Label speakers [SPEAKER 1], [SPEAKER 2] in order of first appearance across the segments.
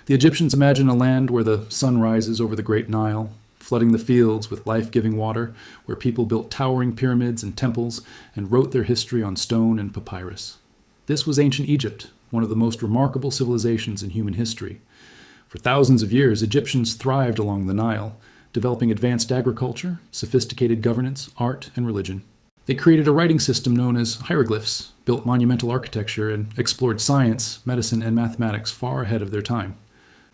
[SPEAKER 1] The Egyptians imagined a land where the sun rises over the Great Nile, flooding the fields with life-giving water, where people built towering pyramids and temples and wrote their history on stone and papyrus. This was ancient Egypt, one of the most remarkable civilizations in human history. For thousands of years, Egyptians thrived along the Nile, developing advanced agriculture, sophisticated governance, art, and religion. They created a writing system known as hieroglyphs, built monumental architecture, and explored science, medicine, and mathematics far ahead of their time.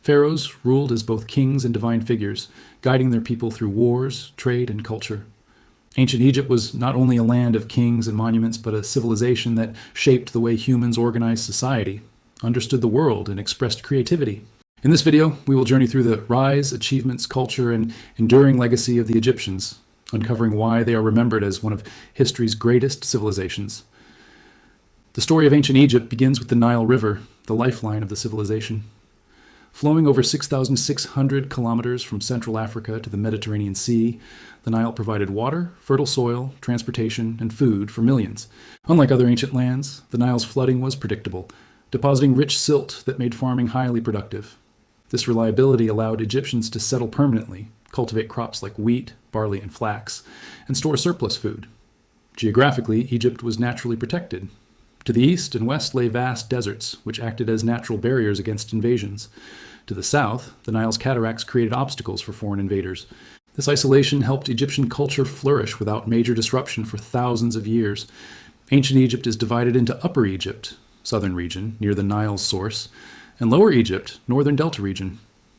[SPEAKER 1] Pharaohs ruled as both kings and divine figures, guiding their people through wars, trade, and culture. Ancient Egypt was not only a land of kings and monuments, but a civilization that shaped the way humans organized society, understood the world, and expressed creativity. In this video, we will journey through the rise, achievements, culture, and enduring legacy of the Egyptians, uncovering why they are remembered as one of history's greatest civilizations. The story of ancient Egypt begins with the Nile River, the lifeline of the civilization. Flowing over 6,600 kilometers from Central Africa to the Mediterranean Sea, the Nile provided water, fertile soil, transportation, and food for millions. Unlike other ancient lands, the Nile's flooding was predictable, depositing rich silt that made farming highly productive. This reliability allowed Egyptians to settle permanently, cultivate crops like wheat, barley, and flax, and store surplus food. Geographically, Egypt was naturally protected. To the east and west lay vast deserts, which acted as natural barriers against invasions. To the south, the Nile's cataracts created obstacles for foreign invaders. This isolation helped Egyptian culture flourish without major disruption for thousands of years. Ancient Egypt is divided into Upper Egypt, southern region, near the Nile's source, and Lower Egypt, northern delta region.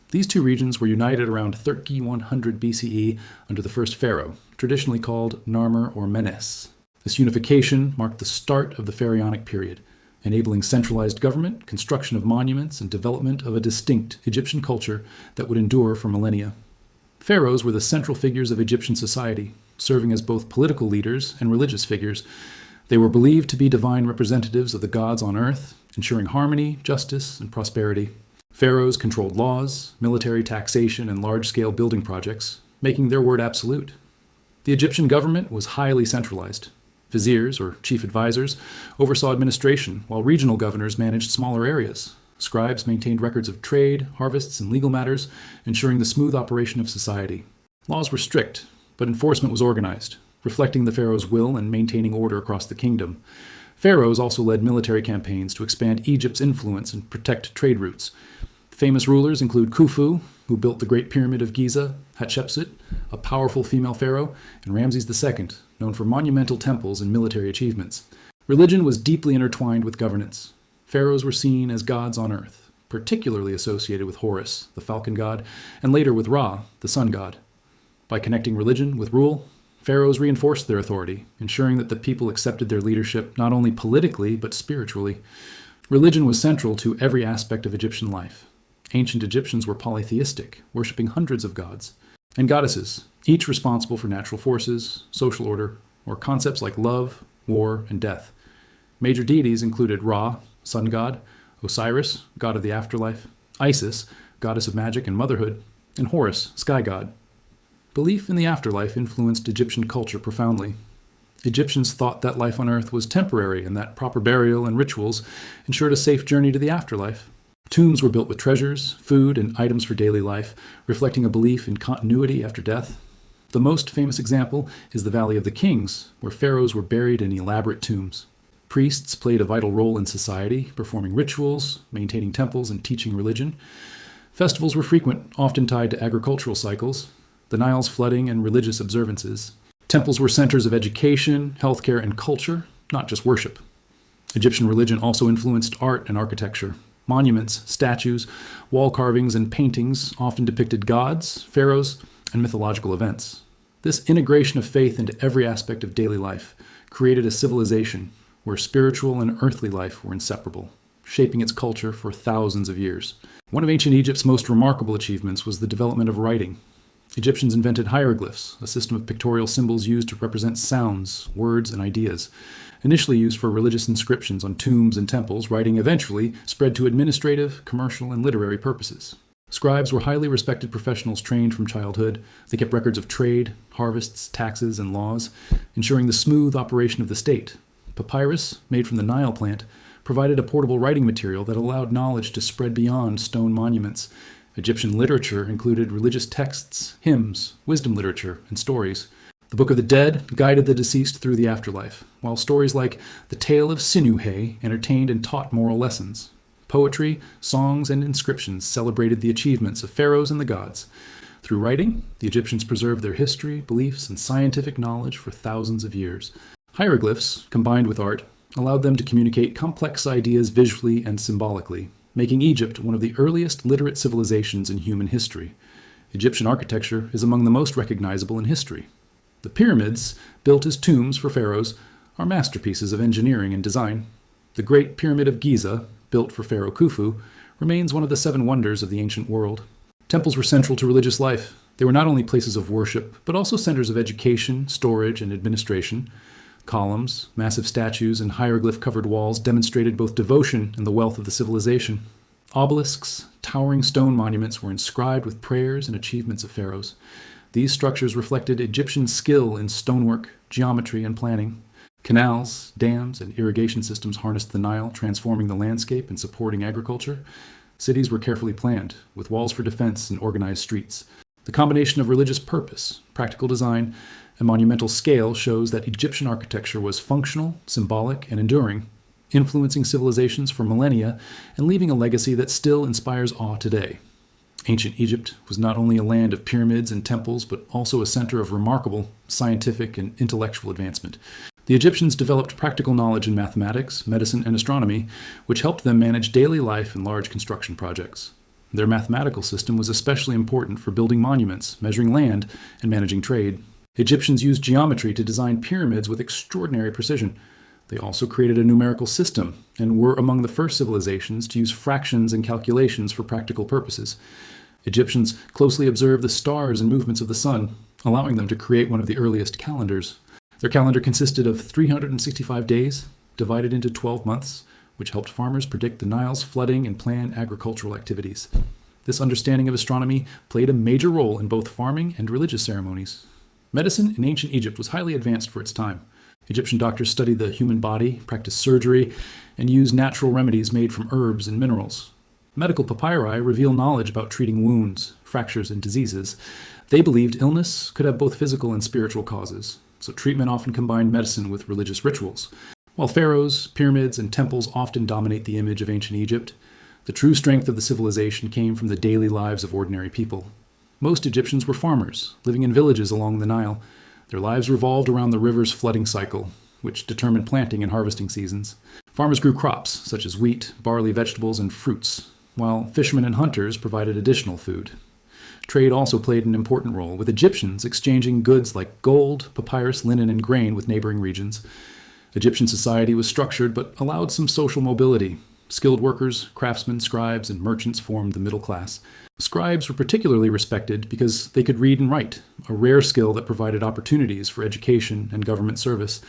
[SPEAKER 1] These two regions were united around 3100 BCE under the first pharaoh, traditionally called Narmer or Menes. This unification marked the start of the Pharaonic period, enabling centralized government, construction of monuments, and development of a distinct Egyptian culture that would endure for millennia. Pharaohs were the central figures of Egyptian society, serving as both political leaders and religious figures. They were believed to be divine representatives of the gods on earth, ensuring harmony, justice, and prosperity. Pharaohs controlled laws, military taxation, and large-scale building projects, making their word absolute. The Egyptian government was highly centralized. Viziers, or chief advisors, oversaw administration, while regional governors managed smaller areas. Scribes maintained records of trade, harvests, and legal matters, ensuring the smooth operation of society. Laws were strict, but enforcement was organized, reflecting the pharaoh's will and maintaining order across the kingdom. Pharaohs also led military campaigns to expand Egypt's influence and protect trade routes. Famous rulers include Khufu, who built the Great Pyramid of Giza, Hatshepsut, a powerful female pharaoh, and Ramses II, known for monumental temples and military achievements. Religion was deeply intertwined with governance. Pharaohs were seen as gods on earth, particularly associated with Horus, the falcon god, and later with Ra, the sun god. By connecting religion with rule, pharaohs reinforced their authority, ensuring that the people accepted their leadership not only politically but spiritually. Religion was central to every aspect of Egyptian life. Ancient Egyptians were polytheistic, worshipping hundreds of gods and goddesses, each responsible for natural forces, social order, or concepts like love, war, and death. Major deities included Ra, sun god, Osiris, god of the afterlife, Isis, goddess of magic and motherhood, and Horus, sky god. Belief in the afterlife influenced Egyptian culture profoundly. Egyptians thought that life on earth was temporary and that proper burial and rituals ensured a safe journey to the afterlife. Tombs were built with treasures, food, and items for daily life, reflecting a belief in continuity after death. The most famous example is the Valley of the Kings, where pharaohs were buried in elaborate tombs. Priests played a vital role in society, performing rituals, maintaining temples, and teaching religion. Festivals were frequent, often tied to agricultural cycles, the Nile's flooding, and religious observances. Temples were centers of education, healthcare, and culture, not just worship. Egyptian religion also influenced art and architecture. Monuments, statues, wall carvings, and paintings often depicted gods, pharaohs, and mythological events. This integration of faith into every aspect of daily life created a civilization where spiritual and earthly life were inseparable, shaping its culture for thousands of years. One of ancient Egypt's most remarkable achievements was the development of writing. Egyptians invented hieroglyphs, a system of pictorial symbols used to represent sounds, words, and ideas. Initially used for religious inscriptions on tombs and temples, writing eventually spread to administrative, commercial, and literary purposes. Scribes were highly respected professionals trained from childhood. They kept records of trade, harvests, taxes, and laws, ensuring the smooth operation of the state. Papyrus, made from the Nile plant, provided a portable writing material that allowed knowledge to spread beyond stone monuments. Egyptian literature included religious texts, hymns, wisdom literature, and stories. The Book of the Dead guided the deceased through the afterlife, while stories like the Tale of Sinuhe entertained and taught moral lessons. Poetry, songs, and inscriptions celebrated the achievements of pharaohs and the gods. Through writing, the Egyptians preserved their history, beliefs, and scientific knowledge for thousands of years. Hieroglyphs, combined with art, allowed them to communicate complex ideas visually and symbolically, making Egypt one of the earliest literate civilizations in human history. Egyptian architecture is among the most recognizable in history. The pyramids, built as tombs for pharaohs, are masterpieces of engineering and design. The Great Pyramid of Giza, built for Pharaoh Khufu, remains one of the 7 wonders of the ancient world. Temples were central to religious life. They were not only places of worship, but also centers of education, storage, and administration. Columns, massive statues, and hieroglyph-covered walls demonstrated both devotion and the wealth of the civilization. Obelisks, towering stone monuments were inscribed with prayers and achievements of pharaohs. These structures reflected Egyptian skill in stonework, geometry, and planning. Canals, dams, and irrigation systems harnessed the Nile, transforming the landscape and supporting agriculture. Cities were carefully planned, with walls for defense and organized streets. The combination of religious purpose, practical design, and monumental scale shows that Egyptian architecture was functional, symbolic, and enduring, influencing civilizations for millennia and leaving a legacy that still inspires awe today. Ancient Egypt was not only a land of pyramids and temples, but also a center of remarkable scientific and intellectual advancement. The Egyptians developed practical knowledge in mathematics, medicine, and astronomy, which helped them manage daily life and large construction projects. Their mathematical system was especially important for building monuments, measuring land, and managing trade. Egyptians used geometry to design pyramids with extraordinary precision. They also created a numerical system and were among the first civilizations to use fractions and calculations for practical purposes. Egyptians closely observed the stars and movements of the sun, allowing them to create one of the earliest calendars. Their calendar consisted of 365 days, divided into 12 months, which helped farmers predict the Nile's flooding and plan agricultural activities. This understanding of astronomy played a major role in both farming and religious ceremonies. Medicine in ancient Egypt was highly advanced for its time. Egyptian doctors studied the human body, practiced surgery, and used natural remedies made from herbs and minerals. Medical papyri reveal knowledge about treating wounds, fractures, and diseases. They believed illness could have both physical and spiritual causes, so treatment often combined medicine with religious rituals. While pharaohs, pyramids, and temples often dominate the image of ancient Egypt, the true strength of the civilization came from the daily lives of ordinary people. Most Egyptians were farmers, living in villages along the Nile. Their lives revolved around the river's flooding cycle, which determined planting and harvesting seasons. Farmers grew crops, such as wheat, barley, vegetables, and fruits, while fishermen and hunters provided additional food. Trade also played an important role, with Egyptians exchanging goods like gold, papyrus, linen, and grain with neighboring regions. Egyptian society was structured but allowed some social mobility. Skilled workers, craftsmen, scribes, and merchants formed the middle class. Scribes were particularly respected because they could read and write, a rare skill that provided opportunities for education and government service.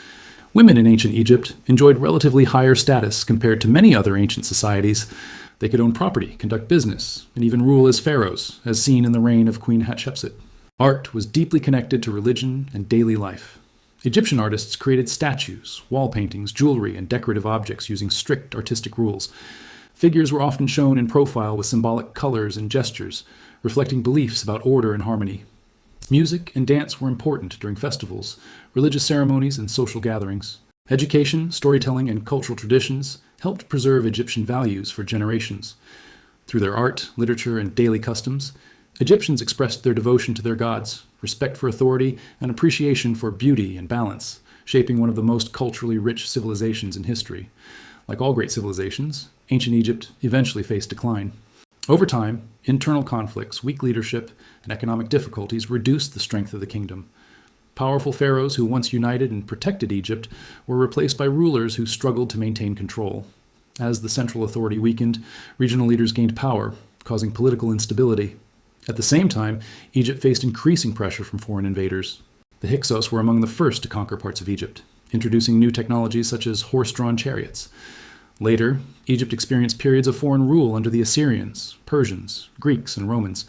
[SPEAKER 1] Women in ancient Egypt enjoyed relatively higher status compared to many other ancient societies. They could own property, conduct business, and even rule as pharaohs, as seen in the reign of Queen Hatshepsut. Art was deeply connected to religion and daily life. Egyptian artists created statues, wall paintings, jewelry, and decorative objects using strict artistic rules. Figures were often shown in profile with symbolic colors and gestures, reflecting beliefs about order and harmony. Music and dance were important during festivals, religious ceremonies, and social gatherings. Education, storytelling, and cultural traditions helped preserve Egyptian values for generations. Through their art, literature, and daily customs, Egyptians expressed their devotion to their gods, respect for authority, and appreciation for beauty and balance, shaping one of the most culturally rich civilizations in history. Like all great civilizations, ancient Egypt eventually faced decline. Over time, internal conflicts, weak leadership, and economic difficulties reduced the strength of the kingdom. Powerful pharaohs who once united and protected Egypt were replaced by rulers who struggled to maintain control. As the central authority weakened, regional leaders gained power, causing political instability. At the same time, Egypt faced increasing pressure from foreign invaders. The Hyksos were among the first to conquer parts of Egypt, introducing new technologies such as horse-drawn chariots. Later, Egypt experienced periods of foreign rule under the Assyrians, Persians, Greeks, and Romans.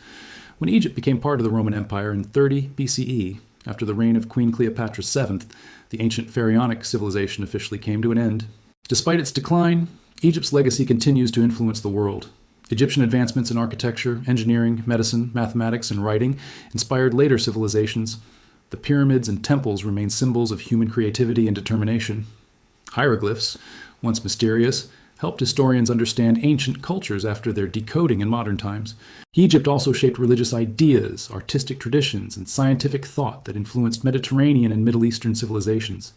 [SPEAKER 1] When Egypt became part of the Roman Empire in 30 BCE, after the reign of Queen Cleopatra VII, the ancient pharaonic civilization officially came to an end. Despite its decline, Egypt's legacy continues to influence the world. Egyptian advancements in architecture, engineering, medicine, mathematics, and writing inspired later civilizations. The pyramids and temples remain symbols of human creativity and determination. Hieroglyphs, once mysterious, helped historians understand ancient cultures after their decoding in modern times. Egypt also shaped religious ideas, artistic traditions, and scientific thought that influenced Mediterranean and Middle Eastern civilizations.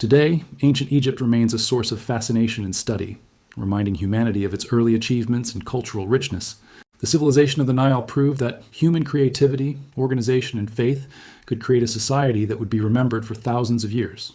[SPEAKER 1] Today, ancient Egypt remains a source of fascination and study, reminding humanity of its early achievements and cultural richness. The civilization of the Nile proved that human creativity, organization, and faith could create a society that would be remembered for thousands of years.